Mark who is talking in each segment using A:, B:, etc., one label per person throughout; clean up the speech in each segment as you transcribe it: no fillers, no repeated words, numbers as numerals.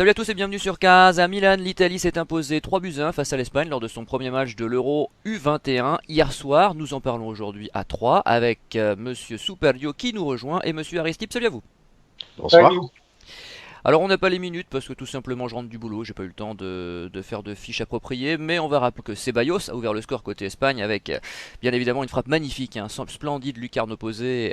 A: Salut à tous et bienvenue sur CAS. À Milan, l'Italie s'est imposée 3-1 face à l'Espagne lors de son premier match de l'Euro U21 hier soir. Nous en parlons aujourd'hui à 3 avec Monsieur Superio qui nous rejoint et Monsieur Aristide. Salut à vous.
B: Bonsoir.
A: Alors on n'a pas les minutes parce que tout simplement je rentre du boulot, j'ai pas eu le temps de faire de fiches appropriées, mais on va rappeler que Ceballos a ouvert le score côté Espagne avec bien évidemment une frappe magnifique, un splendide lucarne opposé,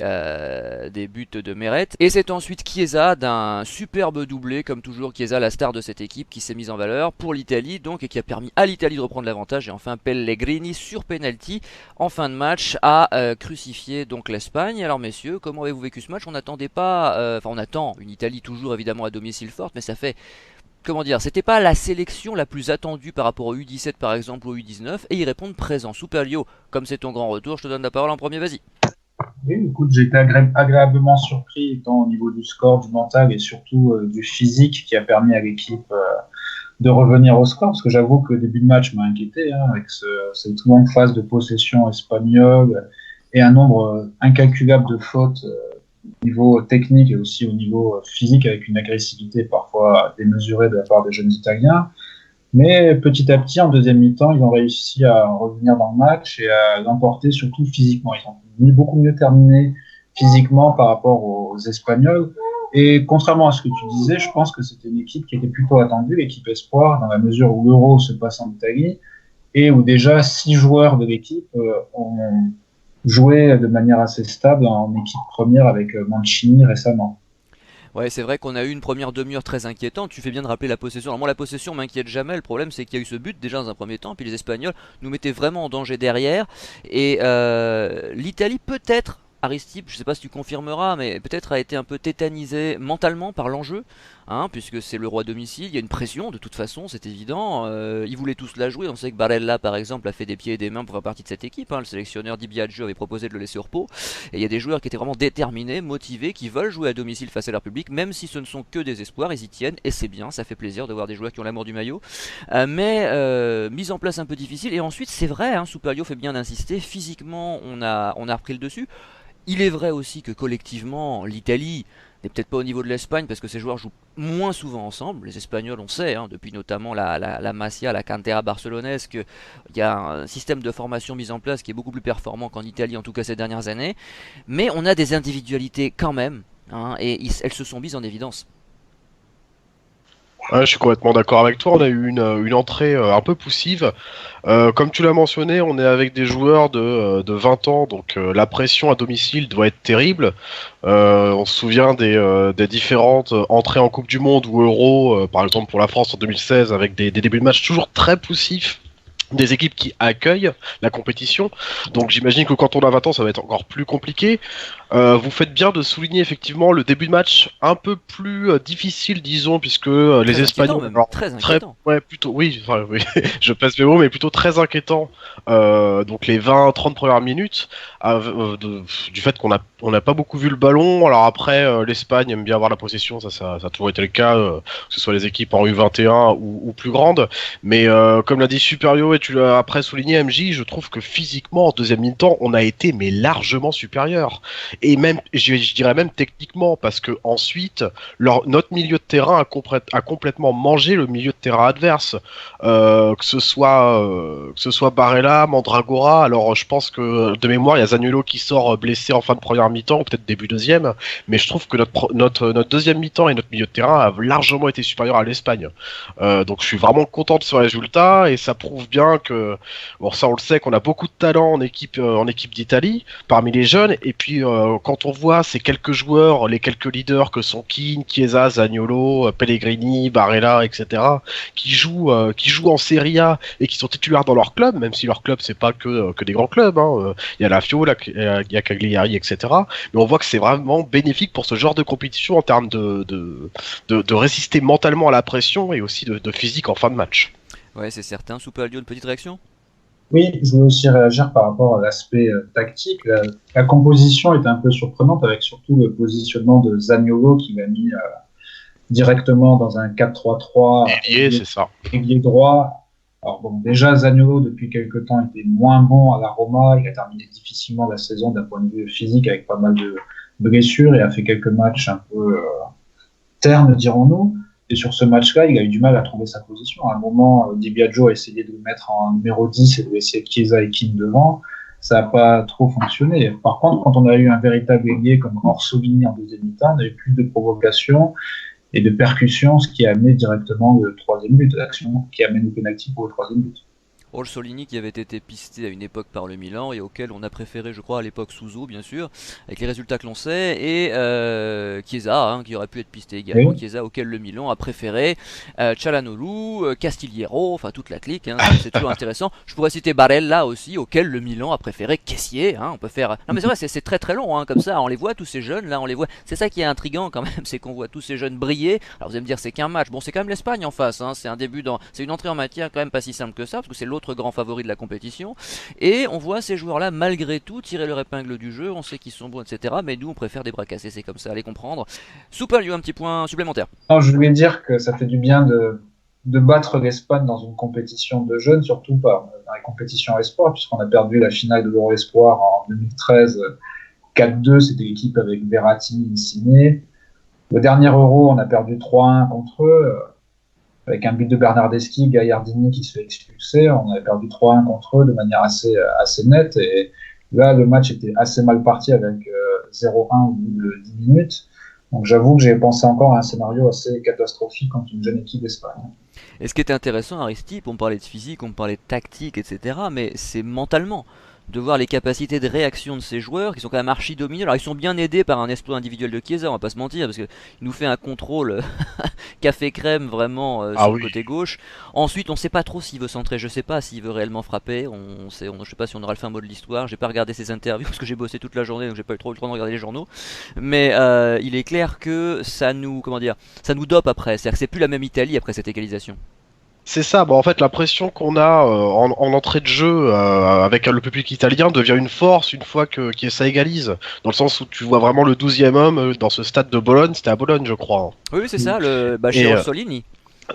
A: des buts de Meret. Et c'est ensuite Chiesa d'un superbe doublé, comme toujours Chiesa la star de cette équipe qui s'est mise en valeur pour l'Italie donc et qui a permis à l'Italie de reprendre l'avantage et enfin Pellegrini sur penalty en fin de match a crucifié donc l'Espagne. Alors messieurs, comment avez-vous vécu ce match? On n'attendait pas, enfin on attend une Italie toujours évidemment à domicile forte, mais ça fait, comment dire, c'était pas la sélection la plus attendue par rapport au U17 par exemple ou au U19, et ils répondent présent. Superlio, comme c'est ton grand retour, je te donne la parole en premier, vas-y.
B: Oui, écoute, j'ai été agréablement surpris tant au niveau du score, du mental et surtout du physique qui a permis à l'équipe de revenir au score. Parce que j'avoue que le début de match m'a inquiété avec cette longue phase de possession espagnole et un nombre incalculable de fautes au niveau technique et aussi au niveau physique avec une agressivité parfois démesurée de la part des jeunes Italiens. Mais petit à petit, en deuxième mi-temps, ils ont réussi à revenir dans le match et à l'emporter surtout physiquement. Ils ont beaucoup mieux terminé physiquement par rapport aux Espagnols. Et contrairement à ce que tu disais, je pense que c'était une équipe qui était plutôt attendue, l'équipe Espoir, dans la mesure où l'Euro se passe en Italie et où déjà 6 joueurs de l'équipe ont joué de manière assez stable en équipe première avec Mancini récemment.
A: Ouais, c'est vrai qu'on a eu une première demi-heure très inquiétante. Tu fais bien de rappeler la possession. Alors moi, la possession m'inquiète jamais. Le problème, c'est qu'il y a eu ce but déjà dans un premier temps, puis les Espagnols nous mettaient vraiment en danger derrière. Et l'Italie peut-être, Aristide, je sais pas si tu confirmeras, mais peut-être a été un peu tétanisée mentalement par l'enjeu, hein, puisque c'est le roi domicile. Il y a une pression de toute façon, c'est évident. Ils voulaient tous la jouer. On sait que Barella, par exemple, a fait des pieds et des mains pour faire partie de cette équipe, hein. Le sélectionneur Di Biagio avait proposé de le laisser au repos. Et il y a des joueurs qui étaient vraiment déterminés, motivés, qui veulent jouer à domicile face à leur public, même si ce ne sont que des espoirs, ils y tiennent, et c'est bien, ça fait plaisir de voir des joueurs qui ont l'amour du maillot. Mais mise en place un peu difficile, et ensuite c'est vrai, hein, Superio fait bien d'insister, physiquement on a repris le dessus. Il est vrai aussi que collectivement, l'Italie n'est peut-être pas au niveau de l'Espagne parce que ces joueurs jouent moins souvent ensemble. Les Espagnols, on sait, hein, depuis notamment la Masia, la Cantera barcelonaise, qu'il y a un système de formation mis en place qui est beaucoup plus performant qu'en Italie, en tout cas ces dernières années. Mais on a des individualités quand même, hein, et elles se sont mises en évidence.
C: Ouais, je suis complètement d'accord avec toi. On a eu une entrée un peu poussive. Comme tu l'as mentionné, on est avec des joueurs de 20 ans, donc la pression à domicile doit être terrible. On se souvient des différentes entrées en Coupe du Monde ou Euro, par exemple pour la France en 2016, avec des débuts de match toujours très poussifs. Des équipes qui accueillent la compétition. Donc j'imagine que quand on a 20 ans, ça va être encore plus compliqué. Vous faites bien de souligner effectivement le début de match un peu plus difficile, disons, puisque les
A: Très inquiétant
C: Espagnols,
A: même,
C: alors
A: très
C: très,
A: inquiétant.
C: ouais, plutôt, oui, enfin, oui, je passe mes mots, mais plutôt très inquiétant. Donc les 20-30 premières minutes, du fait on n'a pas beaucoup vu le ballon. Alors après, l'Espagne aime bien avoir la possession, ça a toujours été le cas, que ce soit les équipes en U21 ou plus grandes. Mais comme l'a dit Superio et tu l'as après souligné, MJ, je trouve que physiquement, en deuxième mi-temps, on a été mais largement supérieur et même je dirais même techniquement parce que ensuite notre milieu de terrain a complètement mangé le milieu de terrain adverse, que ce soit Barella, Mandragora. Alors je pense que de mémoire il y a Zaniolo qui sort blessé en fin de première mi-temps ou peut-être début deuxième, mais je trouve que notre deuxième mi-temps et notre milieu de terrain a largement été supérieur à l'Espagne. Donc je suis vraiment content de ce résultat et ça prouve bien que bon, ça on le sait qu'on a beaucoup de talent en équipe d'Italie parmi les jeunes. Et puis quand on voit ces quelques joueurs, les quelques leaders que sont Keane, Chiesa, Zaniolo, Pellegrini, Barella, etc., qui jouent en Serie A et qui sont titulaires dans leur club, même si leur club c'est pas que des grands clubs. Hein. Il y a la Fio, il y a Cagliari, etc. Mais on voit que c'est vraiment bénéfique pour ce genre de compétition en termes de résister mentalement à la pression et aussi de physique en fin de match.
A: Ouais, c'est certain. Superlio, une petite réaction?
B: Oui, je voulais aussi réagir par rapport à l'aspect tactique. La composition est un peu surprenante avec surtout le positionnement de Zaniolo qui l'a mis directement dans un 4-3-3
C: Ailier, c'est ça.
B: ailier droit. Alors bon, déjà Zaniolo depuis quelques temps était moins bon à la Roma. Il a terminé difficilement la saison d'un point de vue physique avec pas mal de blessures et a fait quelques matchs un peu ternes, dirons-nous. Et sur ce match-là, il a eu du mal à trouver sa position. À un moment, Di Biagio a essayé de le mettre en numéro 10 et de laisser Chiesa et Keane devant. Ça n'a pas trop fonctionné. Par contre, quand on a eu un véritable ailier comme Orsolini en deuxième mi-temps, on a eu plus de provocation et de percussion, ce qui a amené directement le troisième but, l'action qui amène le penalty pour le troisième but.
A: Orsolini qui avait été pisté à une époque par le Milan et auquel on a préféré, je crois, à l'époque Suso, bien sûr, avec les résultats que l'on sait, et Chiesa, qui aurait pu être pisté également,
B: Oui.
A: Chiesa auquel le Milan a préféré, Çalhanoğlu, Castillejo, enfin toute la clique, c'est toujours intéressant. Je pourrais citer Barella aussi, auquel le Milan a préféré Kessié, on peut faire... Non mais c'est vrai, c'est très très long, comme ça, on les voit tous ces jeunes, là on les voit, c'est ça qui est intriguant quand même, c'est qu'on voit tous ces jeunes briller. Alors vous allez me dire c'est qu'un match, bon c'est quand même l'Espagne en face, c'est un début c'est une entrée en matière quand même pas si simple que ça, parce que c'est l'autre grand favori de la compétition, et on voit ces joueurs là malgré tout tirer leur épingle du jeu, on sait qu'ils sont bons etc, mais nous on préfère des bras cassés, c'est comme ça, allez comprendre. Super, il y a un petit point supplémentaire.
B: Non, je voulais dire que ça fait du bien de battre l'Espagne dans une compétition de jeunes, surtout pas dans les compétitions espoir, puisqu'on a perdu la finale de l'Euro Espoir en 2013 4-2, c'était l'équipe avec Verratti, Insigne. Le dernier Euro, on a perdu 3-1 contre eux, avec un but de Bernardeschi, Gagliardini qui se fait expulser. On avait perdu 3-1 contre eux de manière assez nette. Et là, le match était assez mal parti avec 0-1 au bout de 10 minutes. Donc j'avoue que j'ai pensé encore à un scénario assez catastrophique contre une jeune équipe d'Espagne.
A: Et ce qui est intéressant, Aristide, on parlait de physique, on parlait de tactique, etc., mais c'est mentalement de voir les capacités de réaction de ces joueurs qui sont quand même archi dominés. Alors ils sont bien aidés par un exploit individuel de Chiesa, on va pas se mentir, parce qu'il nous fait un contrôle café crème vraiment sur le côté gauche. Ensuite, on sait pas trop s'il veut centrer, je sais pas s'il veut réellement frapper. Je sais pas si on aura le fin mot de l'histoire. J'ai pas regardé ses interviews parce que j'ai bossé toute la journée, donc j'ai pas eu trop le temps de regarder les journaux. Mais il est clair que ça nous, comment dire, ça nous dope après. C'est-à-dire que c'est plus la même Italie après cette égalisation.
C: C'est ça, bon, en fait, la pression qu'on a en entrée de jeu avec le public italien devient une force une fois que ça égalise. Dans le sens où tu vois vraiment le 12e homme dans ce stade de Bologne, c'était à Bologne, je crois.
A: Oui, c'est ça, chez
C: Et
A: Orsolini.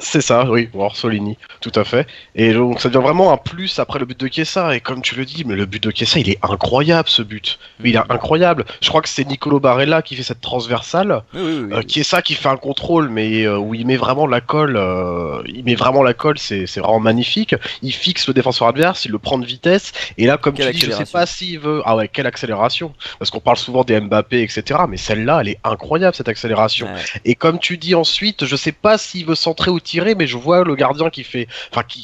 C: c'est ça, oui, Orsolini, tout à fait. Et donc ça devient vraiment un plus après le but de Chiesa. Et comme tu le dis, mais le but de Chiesa, il est incroyable ce but. Il est incroyable. Je crois que c'est Nicolo Barella qui fait cette transversale.
A: Oui.
C: Chiesa qui fait un contrôle, mais où il met vraiment la colle. C'est vraiment magnifique. Il fixe le défenseur adverse, il le prend de vitesse. Et là, comme
A: Quelle
C: tu dis, je sais
A: accélération.
C: pas s'il veut. Ah ouais, quelle accélération. Parce qu'on parle souvent des Mbappé, etc. Mais celle-là, elle est incroyable cette accélération.
A: Ouais.
C: Et comme tu dis ensuite, je sais pas s'il veut centrer ou tirer, mais je vois le gardien qui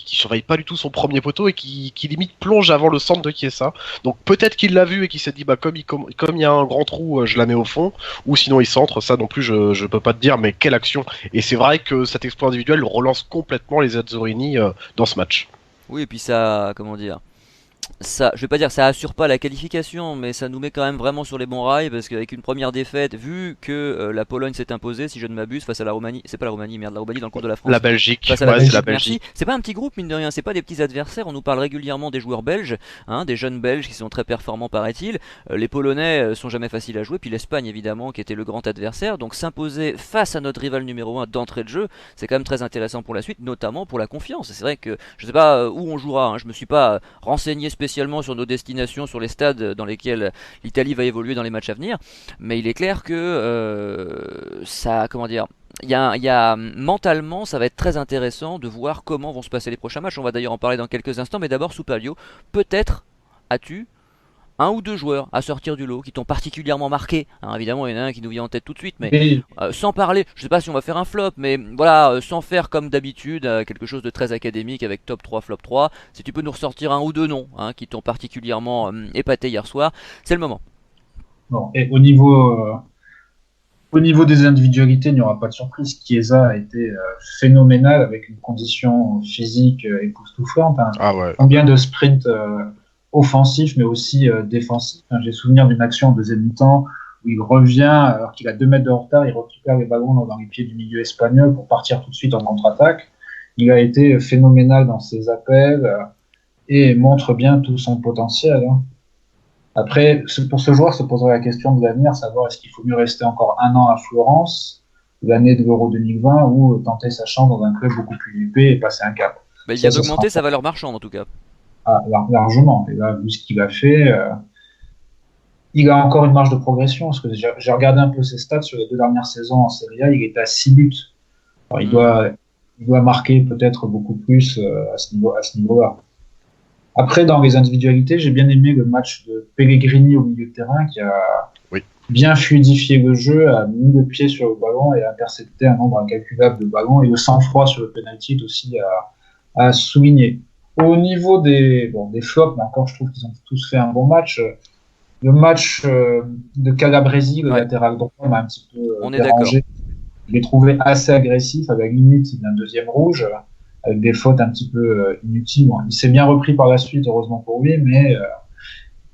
C: surveille pas du tout son premier poteau et qui limite plonge avant le centre de Chiesa. Donc peut-être qu'il l'a vu et qu'il s'est dit comme il y a un grand trou, je la mets au fond, ou sinon il centre. Ça non plus je peux pas te dire, mais quelle action. Et c'est vrai que cet exploit individuel relance complètement les Azzorini dans ce match.
A: Oui, et puis ça, comment dire, ça, je vais pas dire ça assure pas la qualification, mais ça nous met quand même vraiment sur les bons rails parce qu'avec une première défaite, vu que la Pologne s'est imposée, si je ne m'abuse, face à la Roumanie, c'est pas la Roumanie, merde, la Roumanie dans le cours de la France.
C: La Belgique,
A: Face à la
C: ouais,
A: Belgique,
C: c'est la
A: merci.
C: Belgique.
A: C'est pas un petit groupe mine de rien, c'est pas des petits adversaires. On nous parle régulièrement des joueurs belges, des jeunes belges qui sont très performants paraît-il. Les Polonais sont jamais faciles à jouer, puis l'Espagne évidemment qui était le grand adversaire. Donc s'imposer face à notre rival numéro 1 d'entrée de jeu, c'est quand même très intéressant pour la suite, notamment pour la confiance. Et c'est vrai que je sais pas où on jouera, je me suis pas renseigné spécialement sur nos destinations, sur les stades dans lesquels l'Italie va évoluer dans les matchs à venir, mais il est clair que ça, comment dire, mentalement, ça va être très intéressant de voir comment vont se passer les prochains matchs. On va d'ailleurs en parler dans quelques instants, mais d'abord, Soupalio, peut-être as-tu un ou deux joueurs à sortir du lot qui t'ont particulièrement marqué. Évidemment, il y en a un qui nous vient en tête tout de suite, mais
B: Et
A: sans parler, je sais pas si on va faire un flop, mais voilà, sans faire comme d'habitude quelque chose de très académique avec top 3, flop 3. Si tu peux nous ressortir un ou deux noms qui t'ont particulièrement épaté hier soir, c'est le moment.
B: bon, et au niveau des individualités, il n'y aura pas de surprise. Chiesa a été phénoménal avec une condition physique époustouflante.
C: Ah ouais.
B: Combien de sprints offensifs, mais aussi défensifs. J'ai souvenir d'une action en deuxième mi-temps où il revient, alors qu'il a 2 mètres de retard, il récupère les ballons dans les pieds du milieu espagnol pour partir tout de suite en contre-attaque. Il a été phénoménal dans ses appels et montre bien tout son potentiel. Après, pour ce joueur, se poserait la question de l'avenir, savoir est-ce qu'il faut mieux rester encore un an à Florence, l'année de l'Euro 2020, ou tenter sa chance dans un club beaucoup plus huppé et passer un cap.
A: Il vient
B: Ça
A: d'augmenter
B: sera
A: sa valeur marchande en tout cas.
B: largement. Et là, vu ce qu'il a fait, il a encore une marge de progression. Parce que j'ai regardé un peu ses stats sur les 2 dernières saisons en Serie A, il est à 6 buts Alors,
A: Mm.
B: il doit marquer peut-être beaucoup plus à ce niveau-là. Après, dans les individualités, j'ai bien aimé le match de Pellegrini au milieu de terrain qui a
C: Oui.
B: bien fluidifié le jeu, a mis le pied sur le ballon et a intercepté un nombre incalculable de ballons. Et le sang-froid sur le penalty est aussi à souligner. Au niveau des flops, mais encore, je trouve qu'ils ont tous fait un bon match. Le match de Calabresi, le
A: Ouais,
B: latéral droit, m'a un petit peu
A: on est d'accord.
B: dérangé. Je l'ai trouvé assez agressif, à la limite d'un deuxième rouge, avec des fautes un petit peu inutiles. Bon, il s'est bien repris par la suite, heureusement pour lui, mais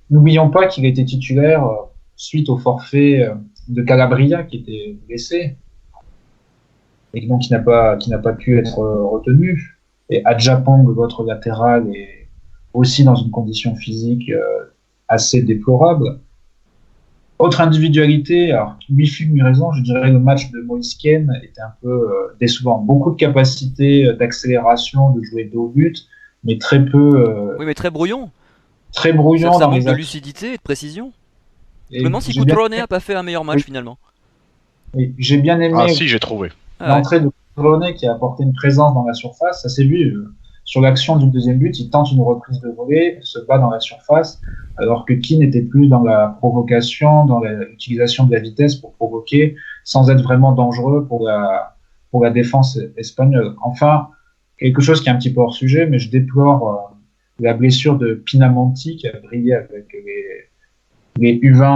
B: n'oublions pas qu'il a été titulaire suite au forfait de Calabria, qui était blessé, et donc qui n'a pas pu être retenu. Et Adjapong, votre latéral, est aussi dans une condition physique assez déplorable. Autre individualité, alors mi-fut, mi-raison, je dirais le match de Moïse Kean était un peu décevant. Beaucoup de capacité d'accélération, de jouer dos au but, mais très peu,
A: Oui, mais très brouillon.
B: très
A: C'est-à-dire que
B: brouillon
A: ça
B: dans
A: manque
B: les
A: de
B: actions.
A: lucidité et de précision. Je me
B: Et
A: demande si Cutrone a pas fait un meilleur match finalement.
B: j'ai bien
C: Ah
B: aimé
C: si, j'ai trouvé.
A: Ah ouais.
B: l'entrée de Courtronnet qui a apporté une présence dans la surface. Ça s'est vu sur l'action du deuxième but. Il tente une reprise de volée, se bat dans la surface, alors que Keane était plus dans la provocation, dans l'utilisation de la vitesse pour provoquer, sans être vraiment dangereux pour la défense espagnole. Enfin, quelque chose qui est un petit peu hors sujet, mais je déplore la blessure de Pinamonti qui a brillé avec les U20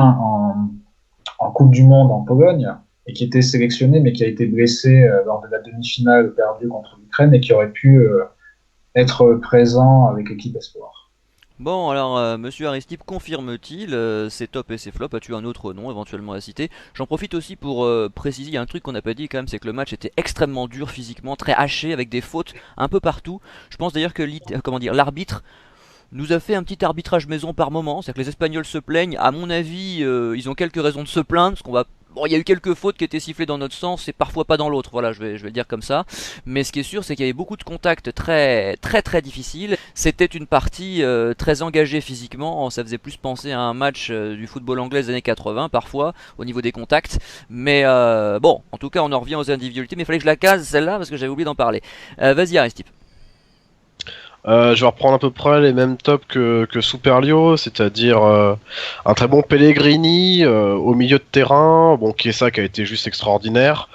B: en Coupe du Monde en Pologne et qui était sélectionné mais qui a été blessé lors de la demi-finale perdue contre l'Ukraine et qui aurait pu être présent avec l'équipe Espoir.
A: Bon, alors, Monsieur Aristide confirme-t-il ses tops et ses flops? As-tu un autre nom éventuellement à citer? J'en profite aussi pour préciser, il y a un truc qu'on n'a pas dit quand même, c'est que le match était extrêmement dur physiquement, très haché, avec des fautes un peu partout. Je pense d'ailleurs que comment dire, l'arbitre nous a fait un petit arbitrage maison par moment. C'est-à-dire que les Espagnols se plaignent. À mon avis, ils ont quelques raisons de se plaindre. Parce qu'on va. Bon, il y a eu quelques fautes qui étaient sifflées dans notre sens et parfois pas dans l'autre. Voilà, je vais le dire comme ça. Mais ce qui est sûr, c'est qu'il y avait beaucoup de contacts très difficiles. C'était une partie très engagée physiquement. Ça faisait plus penser à un match du football anglais des années 80 parfois au niveau des contacts. Mais bon, en tout cas, on en revient aux individualités. Mais il fallait que je la case celle-là parce que j'avais oublié d'en parler. Vas-y, Aristide.
C: Je vais reprendre à peu près les mêmes tops que Superlio, c'est-à-dire un très bon Pellegrini au milieu de terrain, bon Chiesa qui a été juste extraordinaire.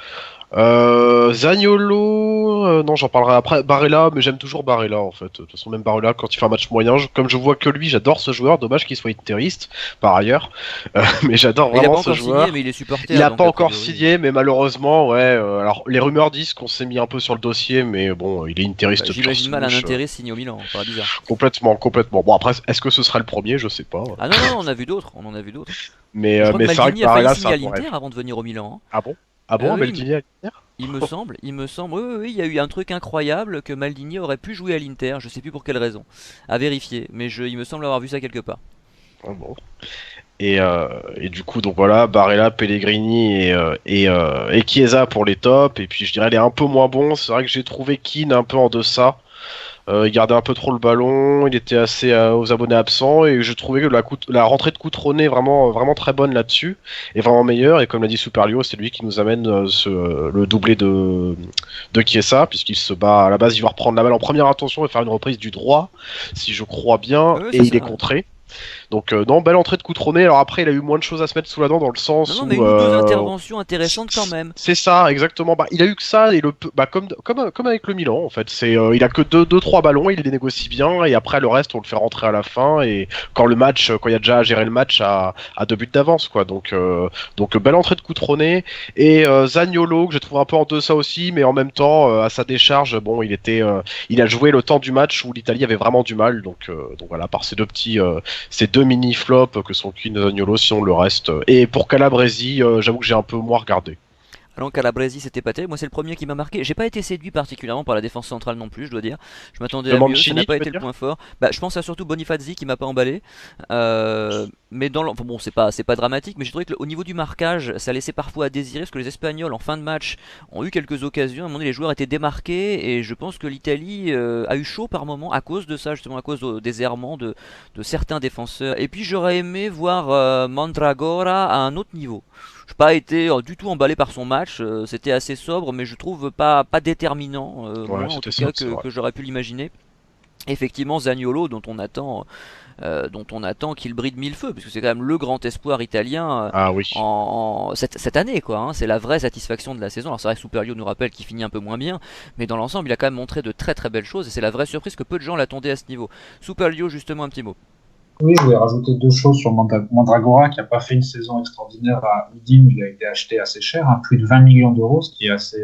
C: Zaniolo, non j'en parlerai après. Barella, mais j'aime toujours Barella en fait. De toute façon même Barella quand il fait un match moyen, comme je vois que lui, j'adore ce joueur. Dommage qu'il soit interiste par ailleurs, mais j'adore
A: Mais il a
C: vraiment
A: pas
C: ce
A: encore signé,
C: joueur.
A: mais il est
C: Il
A: supporter,
C: a
A: donc
C: pas
A: a
C: encore
A: priori.
C: signé, mais malheureusement, ouais. Alors les rumeurs disent qu'on s'est mis un peu sur le dossier, mais bon, il est
A: Bah,
C: interiste pure
A: j'imagine mal un
C: souche.
A: intérêt signé au Milan, pas bizarre.
C: Complètement, complètement. Bon après, est-ce que ce sera le premier? Je sais pas.
A: Ah non, non, on a vu d'autres, on en a vu d'autres.
C: Mais,
A: Je crois que
C: mais c'est vrai que
A: Maldini a failli
C: Barella, c'est
A: signer
C: un
A: à
C: bon
A: l'Inter
C: rêve.
A: avant de venir au Milan, hein.
C: Ah bon? Ah bon,
A: Oui,
C: Maldini à l'Inter?
A: il me semble, oui, oui, oui, il y a eu un truc incroyable que Maldini aurait pu jouer à l'Inter, je sais plus pour quelle raison, à vérifier, mais il me semble avoir vu ça quelque part.
C: Ah bon. Et du coup, donc voilà, Barella, Pellegrini et Chiesa pour les tops. Et puis je dirais les un peu moins bons. C'est vrai que j'ai trouvé Keane un peu en deçà. Il gardait un peu trop le ballon, il était assez aux abonnés absents et je trouvais que la rentrée de Coutronnet vraiment très bonne là-dessus et vraiment meilleure. Et comme l'a dit Superlio, c'est lui qui nous amène le doublé de Chiesa puisqu'il se bat à la base, il va reprendre la balle en première intention et faire une reprise du droit, si je crois bien,
A: Oui, oui,
C: et
A: c'est
C: il
A: ça,
C: est
A: ouais.
C: contré. Donc non, belle entrée de Coutronnet. Alors après, il a eu moins de choses à se mettre sous la dent dans le
A: Non,
C: sens
A: non, mais
C: où
A: une ou deux interventions intéressantes quand même.
C: c'est ça, exactement. Bah, il a eu que ça et comme avec le Milan en fait. Il a que deux trois ballons, il les négocie bien et après le reste on le fait rentrer à la fin et quand il y a déjà à gérer le match à 2 buts d'avance quoi. Donc belle entrée de Coutronnet et Zaniolo que j'ai trouvé un peu en deçà aussi, mais en même temps à sa décharge, bon il a joué le temps du match où l'Italie avait vraiment du mal. Donc voilà, par ces deux mini flops que sont Keane et Zaniolo, sinon le reste. Et pour Calabresi, j'avoue que j'ai un peu moins regardé.
A: Alors Calabresi c'était pas terrible, moi c'est le premier qui m'a marqué. J'ai pas été séduit particulièrement par la défense centrale non plus, je dois dire. Je m'attendais
C: De
A: à mieux, ça n'a
C: Mancini,
A: pas
C: tu veux
A: été le
C: dire?
A: point fort. Bah, je pense à surtout Bonifazzi qui m'a pas emballé. Euh, enfin bon, c'est pas dramatique, mais j'ai trouvé qu'au niveau du marquage, ça laissait parfois à désirer parce que les Espagnols en fin de match ont eu quelques occasions. À un moment donné, les joueurs étaient démarqués et je pense que l'Italie a eu chaud par moment à cause de ça, justement à cause des errements de certains défenseurs. Et puis j'aurais aimé voir Mandragora à un autre niveau. Je n'ai pas été du tout emballé par son match, c'était assez sobre, mais je trouve pas déterminant,
C: Ouais,
A: moins en tout
C: c'était
A: cas
C: ça, c'est vrai.
A: que j'aurais pu l'imaginer. Effectivement, Zaniolo, dont on attend qu'il brille de mille feux, parce que c'est quand même le grand espoir italien
C: Ah oui.
A: cette année, quoi. Hein. C'est la vraie satisfaction de la saison. Alors c'est vrai que Superio nous rappelle qu'il finit un peu moins bien, mais dans l'ensemble, il a quand même montré de très très belles choses, et c'est la vraie surprise que peu de gens l'attendaient à ce niveau. Superio, justement, un petit mot.
B: Oui, je voulais rajouter deux choses sur Mandragora, qui n'a pas fait une saison extraordinaire à Udine. Il a été acheté assez cher, hein, plus de 20 millions d'euros, ce qui est assez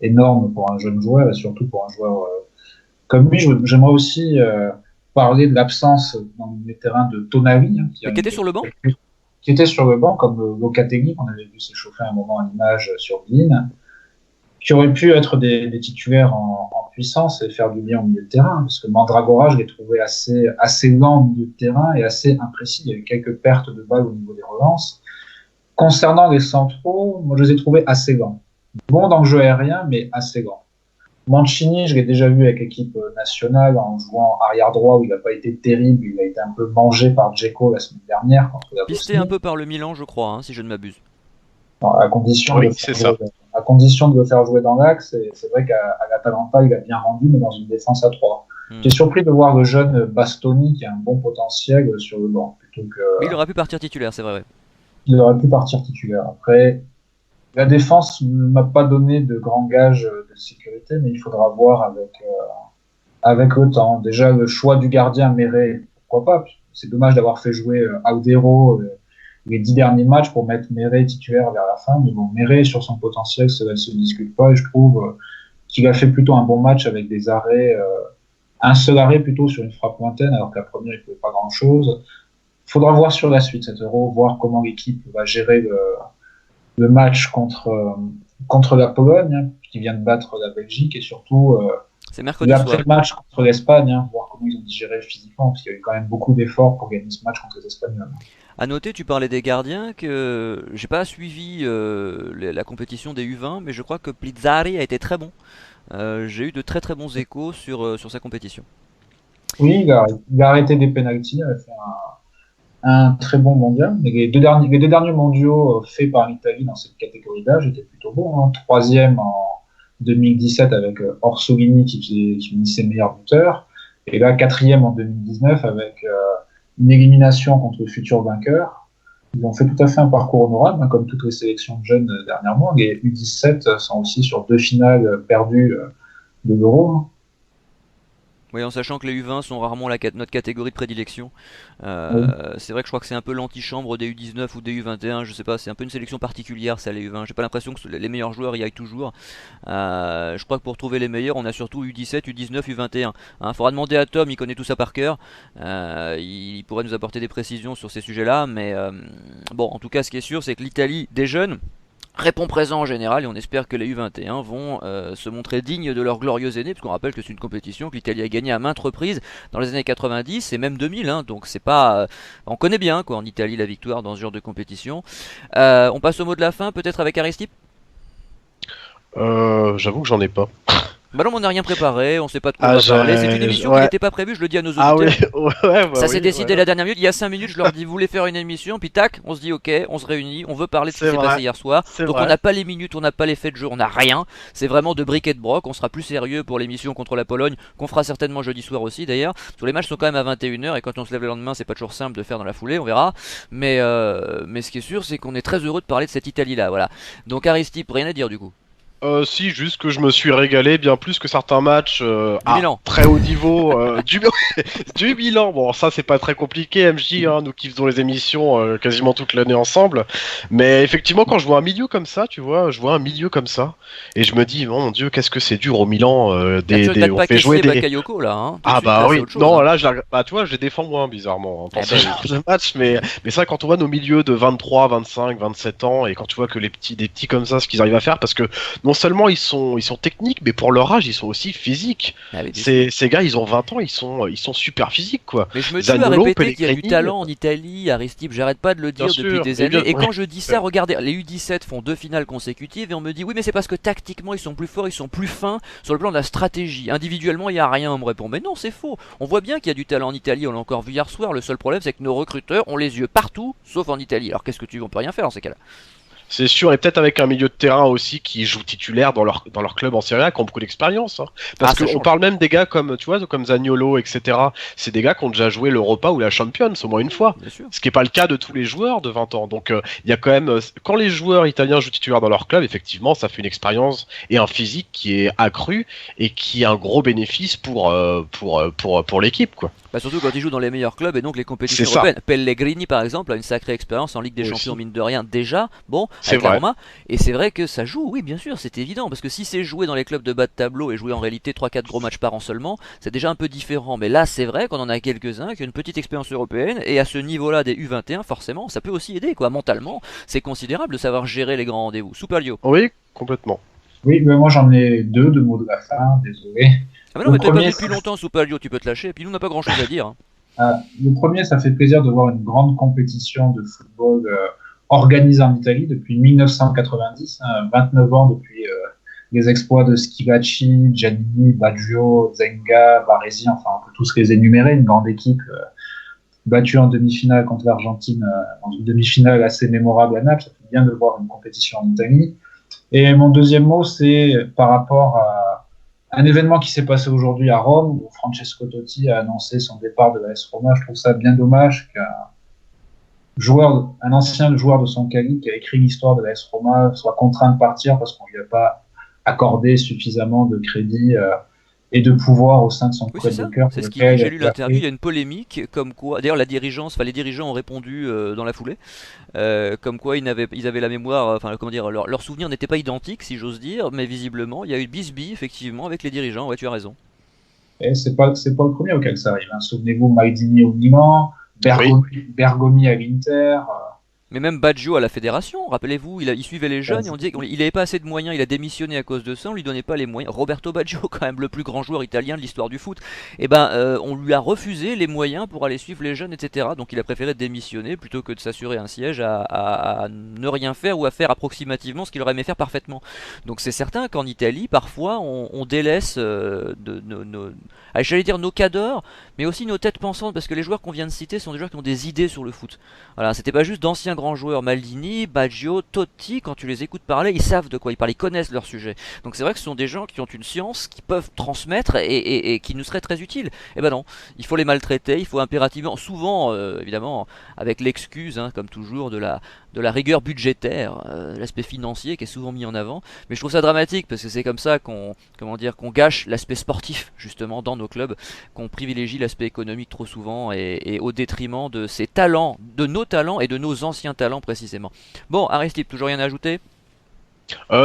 B: énorme pour un jeune joueur, et surtout pour un joueur comme lui. J'aimerais aussi parler de l'absence dans le milieu de terrain de Tonali, hein,
A: Mais qui était sur le banc?
B: qui était sur le banc, comme Locatelli, qu'on avait vu s'échauffer un moment à l'image sur Udine, qui auraient pu être des titulaires en puissance et faire du bien au milieu de terrain. Parce que Mandragora, je l'ai trouvé assez lent au milieu de terrain et assez imprécis. Il y a eu quelques pertes de balles au niveau des relances. Concernant les centraux, moi, je les ai trouvés assez lents. Bon dans le jeu aérien, mais assez lents. Mancini, je l'ai déjà vu avec l'équipe nationale en jouant arrière droit où il n'a pas été terrible. Il a été un peu mangé par Dzeko la semaine dernière contre la
A: Pisté
B: Bosnie.
A: un peu par le Milan, je crois, hein, si je ne m'abuse.
B: À condition,
C: Oui,
B: de
C: c'est
B: faire
C: ça.
B: jouer, à condition de le faire jouer dans l'axe. Et c'est vrai qu'à l'Atalanta, il a bien rendu, mais dans une défense à 3. J'étais surpris de voir le jeune Bastoni qui a un bon potentiel sur le banc, plutôt que
A: Mais il aurait pu partir titulaire, c'est vrai. Ouais.
B: il aurait pu partir titulaire. Après, la défense ne m'a pas donné de grands gages de sécurité, mais il faudra voir avec le temps. Déjà, le choix du gardien Meret, pourquoi pas? C'est dommage d'avoir fait jouer Audero les 10 derniers matchs pour mettre Meret titulaire vers la fin. Mais bon, Meret, sur son potentiel, cela ne se discute pas. Et je trouve qu'il a fait plutôt un bon match avec des arrêts, un seul arrêt plutôt sur une frappe lointaine, alors que la première, il ne pouvait pas grand-chose. Il faudra voir sur la suite cet Euro, voir comment l'équipe va gérer le match contre la Pologne, hein, qui vient de battre la Belgique, et surtout
A: C'est mercredi soir.
B: après le match contre l'Espagne, hein, voir comment ils ont digéré physiquement, parce qu'il y a eu quand même beaucoup d'efforts pour gagner ce match contre les Espagnols.
A: À noter, tu parlais des gardiens, que j'ai pas suivi la compétition des U20, mais je crois que Plizzari a été très bon. J'ai eu de très très bons échos sur sa compétition.
B: Oui, il a arrêté des pénaltys, il a fait un très bon mondial. Mais les deux derniers mondiaux faits par l'Italie dans cette catégorie d'âge étaient plutôt bons. Hein. Troisième en 2017 avec Orsolini qui finissait meilleur buteur. Et là, quatrième en 2019 avec une élimination contre le futur vainqueur. Ils ont fait tout à fait un parcours honorable, hein, comme toutes les sélections de jeunes dernièrement. Les U17 sont aussi sur 2 finales perdues de l'Euro. Hein.
A: Oui, en sachant que les U20 sont rarement notre catégorie de prédilection.
B: Oui.
A: C'est vrai que je crois que c'est un peu l'antichambre des U19 ou des U21, je sais pas, c'est un peu une sélection particulière ça les U20. J'ai pas l'impression que les meilleurs joueurs y aillent toujours. Je crois que pour trouver les meilleurs, on a surtout U17, U19, U21. Il faudra demander à Tom, il connaît tout ça par cœur. Il pourrait nous apporter des précisions sur ces sujets-là, mais bon, en tout cas, ce qui est sûr, c'est que l'Italie des jeunes répond présent en général et on espère que les U21 vont se montrer dignes de leur glorieux aîné, puisqu'on rappelle que c'est une compétition que l'Italie a gagnée à maintes reprises dans les années 90 et même 2000, hein, donc c'est pas, on connaît bien quoi en Italie la victoire dans ce genre de compétition. On passe au mot de la fin, peut-être avec Aristippe.
C: J'avoue que j'en ai pas.
A: Bah non, on n'a rien préparé, on sait pas de quoi on
C: Ah,
A: va parler. C'est une émission qui
C: ouais.
A: n'était pas prévue, je le dis à nos
C: Ah
A: auditeurs.
C: oui, ouais, bah
A: Ça s'est
C: oui,
A: décidé
C: ouais.
A: la dernière minute. Il y a 5 minutes, je leur dis, vous voulez faire une émission, puis tac, on se dit ok, on se réunit, on veut parler de ce qui
C: C'est
A: s'est
C: vrai.
A: passé hier soir.
C: C'est
A: Donc
C: vrai.
A: on n'a pas les minutes, on n'a pas les faits de jeu, on n'a rien. C'est vraiment de briquet de broc. On sera plus sérieux pour l'émission contre la Pologne, qu'on fera certainement jeudi soir aussi d'ailleurs. Parce que les matchs sont quand même à 21h et quand on se lève le lendemain, c'est pas toujours simple de faire dans la foulée, on verra. Mais ce qui est sûr, c'est qu'on est très heureux de parler de cette Italie là. Voilà. Donc Aristippe, rien à dire du coup.
C: Si, juste que je me suis régalé bien plus que certains matchs
A: Du Milan.
C: très haut niveau du Milan. Bon, ça c'est pas très compliqué, MJ, hein, nous qui faisons les émissions quasiment toute l'année ensemble. Mais effectivement, quand je vois un milieu comme ça, tu vois, je vois un milieu comme ça, et je me dis, oh, mon Dieu, qu'est-ce que c'est dur au Milan.
A: Tu
C: On
A: pas
C: fait jouer des.
A: Bakayoko là. Hein. Tout de
C: Ah
A: suite,
C: bah
A: là,
C: oui,
A: c'est autre chose,
C: non,
A: hein.
C: là, bah, tu vois, je les défends moins, bizarrement, hein,
A: Eh
C: pour
A: ben.
C: ce match, mais ça, quand on voit nos milieux de 23, 25, 27 ans, et quand tu vois que des petits comme ça, ce qu'ils arrivent à faire, parce que non seulement ils sont techniques, mais pour leur âge, ils sont aussi physiques.
A: Ah oui, bien sûr.
C: Ces gars, ils ont 20 ans, ils sont super physiques, quoi.
A: Mais je me tue à
C: Zaniolo,
A: répéter qu'il y a du
C: Pellegrini,
A: talent en Italie, Aristide, j'arrête pas de le
C: bien
A: dire depuis
C: sûr.
A: des
C: Et
A: années.
C: bien,
A: Et quand
C: ouais.
A: je dis ça, regardez, les U17 font 2 finales consécutives et on me dit oui mais c'est parce que tactiquement ils sont plus forts, ils sont plus fins sur le plan de la stratégie. Individuellement il n'y a rien, on me répond. Mais non c'est faux. On voit bien qu'il y a du talent en Italie, on l'a encore vu hier soir. Le seul problème c'est que nos recruteurs ont les yeux partout sauf en Italie. Alors qu'est-ce que tu veux, on peut rien faire dans ces cas-là.
C: C'est sûr, et peut-être avec un milieu de terrain aussi qui joue titulaire dans leur club en Serie A, qui ont beaucoup d'expérience. Hein. Parce
A: Ah ça
C: qu'on
A: change.
C: parle même des gars comme, tu vois, comme Zaniolo, etc. C'est des gars qui ont déjà joué l'Europa ou la Champions au moins une fois.
A: Bien sûr.
C: Ce qui n'est pas le cas de tous les joueurs de 20 ans. Donc il y a quand même, quand les joueurs italiens jouent titulaire dans leur club, effectivement, ça fait une expérience et un physique qui est accru et qui est un gros bénéfice pour l'équipe, quoi.
A: Bah surtout quand ils jouent dans les meilleurs clubs et donc les compétitions
C: C'est ça.
A: européennes. Pellegrini par exemple a une sacrée expérience en Ligue des Champions
C: Aussi.
A: mine de rien déjà, bon,
C: C'est
A: avec la
C: vrai.
A: Roma, et c'est vrai que ça joue, oui bien sûr, c'est évident, parce que si c'est joué dans les clubs de bas de tableau et joué en réalité 3-4 gros matchs par an seulement, c'est déjà un peu différent, mais là c'est vrai qu'on en a quelques-uns qui ont une petite expérience européenne, et à ce niveau-là des U21 forcément, ça peut aussi aider quoi, mentalement, c'est considérable de savoir gérer les grands rendez-vous. Superlio.
C: Oui, complètement.
B: Oui, mais moi j'en ai deux de mots de la fin, désolé.
A: Ah mais non
B: Le
A: mais t'as pas
B: premier,
A: vu depuis longtemps Superlio, tu peux te lâcher, et puis nous on n'a pas grand chose à dire. Hein.
B: le premier, ça fait plaisir de voir une grande compétition de football organisée en Italie depuis 1990, 29 ans depuis les exploits de Schivacci, Giannini, Baggio, Zenga, Baresi, enfin on peut tous les énumérer, une grande équipe battue en demi-finale contre l'Argentine, dans une demi-finale assez mémorable à Naples, ça fait bien de voir une compétition en Italie. Et mon deuxième mot, c'est par rapport à un événement qui s'est passé aujourd'hui à Rome, où Francesco Totti a annoncé son départ de l'AS Roma. Je trouve ça bien dommage un ancien joueur de son calibre qui a écrit l'histoire de l'AS Roma soit contraint de partir parce qu'on lui a pas accordé suffisamment de crédit et de pouvoir au sein de son
A: Oui, c'est
B: club de
A: ça.
B: cœur.
A: C'est
B: Pour
A: ce qu'il dit.
B: lequel
A: J'ai lu
B: il a
A: l'interview. Il y
B: fait.
A: a une polémique, comme quoi. D'ailleurs, la dirigeance, enfin les dirigeants ont répondu dans la foulée, comme quoi ils avaient la mémoire, enfin comment dire, leurs souvenirs n'étaient pas identiques, si j'ose dire, mais visiblement, il y a eu bisbille effectivement avec les dirigeants. Ouais, tu as raison.
B: Et c'est pas le premier auquel ça arrive. Hein. Souvenez-vous, Maldini au Milan,
C: Oui.
B: Bergomi à l'Inter.
A: Mais même Baggio à la fédération, rappelez-vous, il suivait les jeunes et on disait qu'il n'avait pas assez de moyens, il a démissionné à cause de ça, on lui donnait pas les moyens. Roberto Baggio, quand même le plus grand joueur italien de l'histoire du foot, et ben on lui a refusé les moyens pour aller suivre les jeunes, etc. Donc il a préféré démissionner plutôt que de s'assurer un siège à ne rien faire ou à faire approximativement ce qu'il aurait aimé faire parfaitement. Donc c'est certain qu'en Italie, parfois on délaisse j'allais dire nos cadors, mais aussi nos têtes pensantes, parce que les joueurs qu'on vient de citer sont des joueurs qui ont des idées sur le foot. Voilà, c'était pas juste d'anciens grands joueurs, Maldini, Baggio, Totti, quand tu les écoutes parler, ils savent de quoi ils parlent, ils connaissent leur sujet. Donc c'est vrai que ce sont des gens qui ont une science, qui peuvent transmettre et qui nous seraient très utiles. Et ben non, il faut les maltraiter, il faut impérativement, souvent évidemment, avec l'excuse, hein, comme toujours, de la rigueur budgétaire, l'aspect financier qui est souvent mis en avant. Mais je trouve ça dramatique parce que c'est comme ça qu'on gâche l'aspect sportif justement dans nos clubs, qu'on privilégie l'aspect économique trop souvent et au détriment de ces talents, de nos talents et de nos anciens talents précisément. Bon, Aristide, toujours rien à ajouter?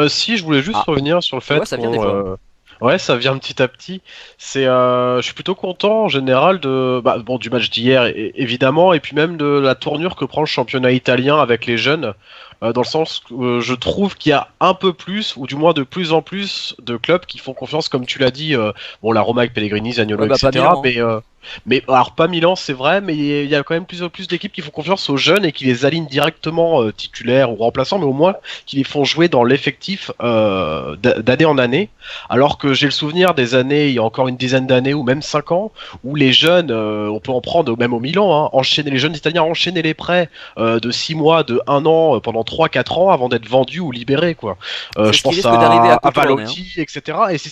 C: Si, je voulais juste
A: Ah,
C: revenir sur le
A: tu vois,
C: fait
A: ça vient des fois.
C: ouais, ça vient petit à petit. Je suis plutôt content en général du match d'hier, évidemment, et puis même de la tournure que prend le championnat italien avec les jeunes, dans le sens que je trouve qu'il y a un peu plus, ou du moins de plus en plus, de clubs qui font confiance, comme tu l'as dit, bon, la Roma avec Pellegrini, Zaniolo,
A: Ouais, bah pas
C: etc.
A: Milan, hein.
C: Mais alors pas Milan, c'est vrai, mais il y a quand même plus en plus d'équipes qui font confiance aux jeunes et qui les alignent directement titulaires ou remplaçants, mais au moins qui les font jouer dans l'effectif d'année en année. Alors que j'ai le souvenir des années, il y a encore une dizaine d'années ou même 5 ans, où les jeunes, on peut en prendre même au Milan, hein, les jeunes Italiens enchaînaient les prêts de 6 mois, de 1 an, pendant 3-4 ans avant d'être vendus ou libérés, quoi.
A: C'est
C: Je
A: ce qui
C: pense
A: risque d'arriver à
C: à
A: Cotrone, hein.
C: Valotti, etc. Et c'est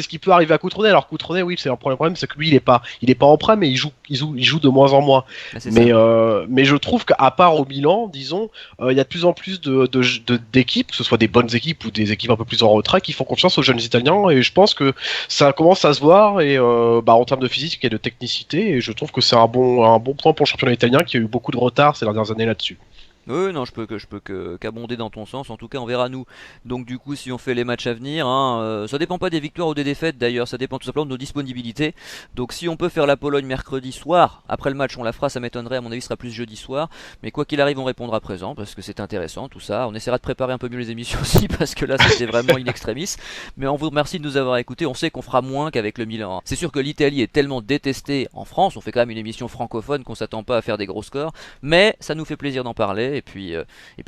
C: ce qui peut arriver à Coutronnet. Alors Coutronnet, oui, c'est un problème, c'est que lui, il est pas en prêt, mais il joue de moins en moins.
A: Bah, c'est ça.
C: Mais je trouve qu'à part au Milan, disons, il y a de plus en plus d'équipes, que ce soit des bonnes équipes ou des équipes un peu plus en retrait, qui font confiance aux jeunes Italiens. Et je pense que ça commence à se voir et en termes de physique et de technicité. Et je trouve que c'est un bon point pour le championnat italien qui a eu beaucoup de retard ces dernières années là-dessus.
A: Oui, non, qu'abonder dans ton sens. En tout cas, on verra nous. Donc du coup, si on fait les matchs à venir, hein, ça dépend pas des victoires ou des défaites d'ailleurs, ça dépend tout simplement de nos disponibilités. Donc si on peut faire la Pologne mercredi soir, après le match, on la fera. Ça m'étonnerait, à mon avis, ce sera plus jeudi soir. Mais quoi qu'il arrive, on répondra présent parce que c'est intéressant tout ça. On essaiera de préparer un peu mieux les émissions aussi parce que là, c'était vraiment in extremis. Mais on vous remercie de nous avoir écoutés. On sait qu'on fera moins qu'avec le Milan. C'est sûr que l'Italie est tellement détestée en France. On fait quand même une émission francophone qu'on s'attend pas à faire des gros scores. Mais ça nous fait plaisir d'en parler et puis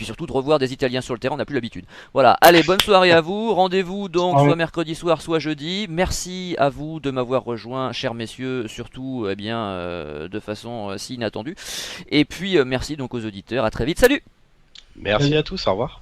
A: surtout de revoir des Italiens sur le terrain, on n'a plus l'habitude. Voilà, allez, bonne soirée à vous, rendez-vous donc soit mercredi soir, soit jeudi. Merci à vous de m'avoir rejoint, chers messieurs, surtout de façon si inattendue. Et puis merci donc aux auditeurs, à très vite, salut.
C: Merci à tous, au revoir.